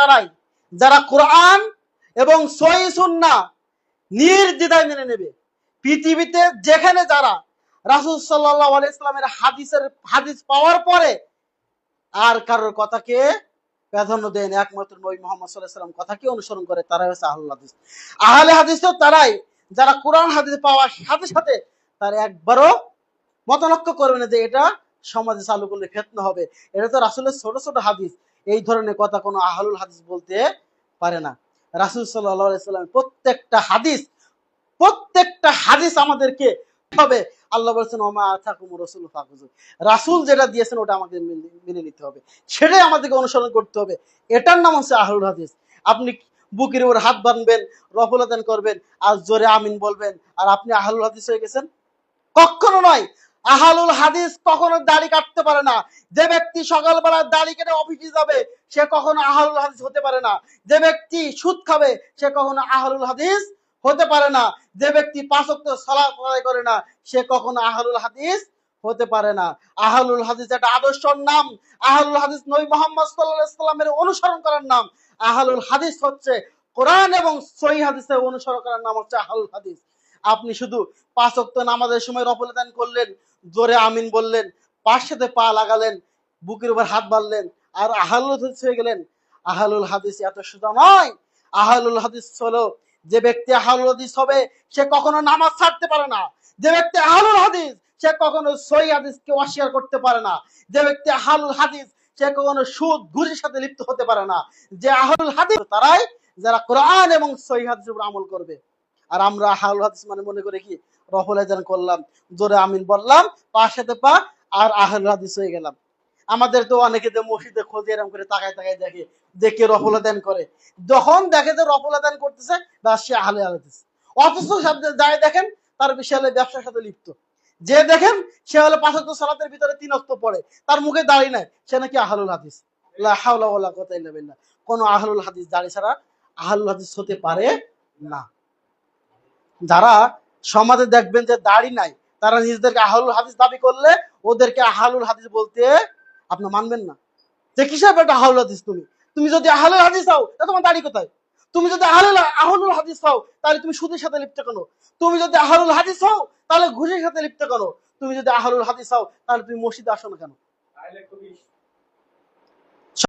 তারাই যারা কোরআন এবং সহিহ সুন্নাহ নির্দ্বিধায় মেনে নেবে। পৃথিবীতে যেখানে যারা রাসূল সাল্লাল্লাহু আলাইহি সাল্লামের হাদিস পাওয়ার পরে আর কারোর কথাকে প্রাধান্য দেন, একমাত্র নবী মুহাম্মদ সাল্লাল্লাহু আলাইহি সাল্লাম কথাকে অনুসরণ করে, তারাই হচ্ছে আহলুল হাদিস। আহলে হাদিস তো তারাই যারা কোরআন হাদিস পাওয়ার সাথে সাথে তার একবারও মতলক্ষ্য করবে না যে এটা সমাজে চালু করলে ফিতনা হবে, এটা তো রাসূলের ছোট ছোট হাদিস, এই ধরনের কথা কোনো আহলুল হাদিস বলতে পারে না। রাসূল সাল্লাল্লাহু আলাইহি সাল্লাম প্রত্যেকটা হাদিস আমাদেরকে হবে। আল্লাহ বলেছেন ওমা আতাকুমুর রাসূলু ফাখুযু, রাসূল যেটা দিয়েছেন ওটা আমাদের মেনে নিতে হবে, সেটাই আমাদেরকে অনুসরণ করতে হবে। এটার নাম হচ্ছে আহলুল হাদিস। আপনি বুকের উপর হাত বাঁধবেন, রফল আদান করবেন আর জোরে আমিন বলবেন, আর আপনি আহলুল হাদিস হয়ে গেছেন? কখনো নয়। আহলুল হাদিস কখনো দাড়ি কাটতে পারে না। যে ব্যক্তি সকালবেলা দাড়ি কেটে অফিসে যাবে সে কখনো আহলুল হাদিস হতে পারে না। যে ব্যক্তি সুদ খাবে সে কখনো আহলুল হাদিস হতে পারে না। যে ব্যক্তি 5 ওয়াক্ত সালাত আদায় করে না সে কখনো আহলুল হাদিস হতে পারে না। আহলুল হাদিস একটা আদর্শর নাম। আহলুল হাদিস নবী মুহাম্মদ সাল্লাল্লাহু আলাইহি সাল্লামের অনুসরণ করার নাম। আহলুল হাদিস হচ্ছে কোরআন এবং সহিহ হাদিসের অনুসরণ করার নাম হচ্ছে আহলুল হাদিস। আপনি শুধু 5 ওয়াক্ত নামাজের সময় রফল আদান করলেন, জোরে আমিন বললেন, পায়ের সাথে পা লাগালেন, বুকের উপর হাত বাঁধলেন আর আহলুল হাদিস হয়ে গেলেন। আহলুল হাদিস এত সোজা নয়। আহলুল হাদিস হলো যে ব্যক্তি আহলুল হাদিস হবে সে কখনো নামাজ ছাড়তে পারে না। যে ব্যক্তি আহলুল হাদিস সে কখনো সহিহ হাদিসকে অস্বীকার করতে পারে না। যে ব্যক্তি আহলুল হাদিস সে কখনো সুদ ঘুষের সাথে লিপ্ত হতে পারে না। যে আহলুল হাদিস তারাই যারা কোরআন এবং সহিহ হাদিসের উপর আমল করবে। আর আমরা আহলুল হাদিস মানে মনে করে কি রফল আযান করলাম, জোরে আমিন বললাম, পায়ের সাথে পা আর আহলুল হাদিস হয়ে গেলাম। আমাদের তো অনেকে যে মসজিদে খোঁজে এরকম করে তাকায় তাকায় দেখে দেখে রফল আদান করে, যখন দেখে যে রফল আদান করতেছে বা সে আহলে হাদিস, অথচ যাই দেখেন তার বিশাল ব্যবসার সাথে লিপ্ত। যে দেখেন সে হলো 5 ওয়াক্ত সালাতের ভিতরে 3 ওয়াক্ত পড়ে, তার মুখে দাড়ি নাই, সে নাকি আহলুল হাদিস। লা হাওলা ওয়ালা কুওয়াতা ইল্লা বিল্লাহ। কোন আহলুল হাদিস দাড়ি ছাড়া আহলুল হাদিস হতে পারে না। যারা সমাজে দেখবেন যে দাড়ি নাই তারা নিজেদেরকে আহলুল হাদিস দাবি করলে ওদেরকে আহলুল হাদিস বলতে আপনি মানবেন না। যে কিসের বেটা আহলুল হাদিস? তুমি যদি আহলুল হাদিস হও তাহলে তোমার দাড়ি কোথায়? তুমি যদি আহলুল হাদিস হও তাহলে তুমি সুদের সাথে লিপ্ত কেন? তুমি যদি আহলুল হাদিস হও তাহলে ঘুষের সাথে লিপ্ত কেন? তুমি যদি আহলুল হাদিস হও তাহলে তুমি মসজিদে আসো না কেন?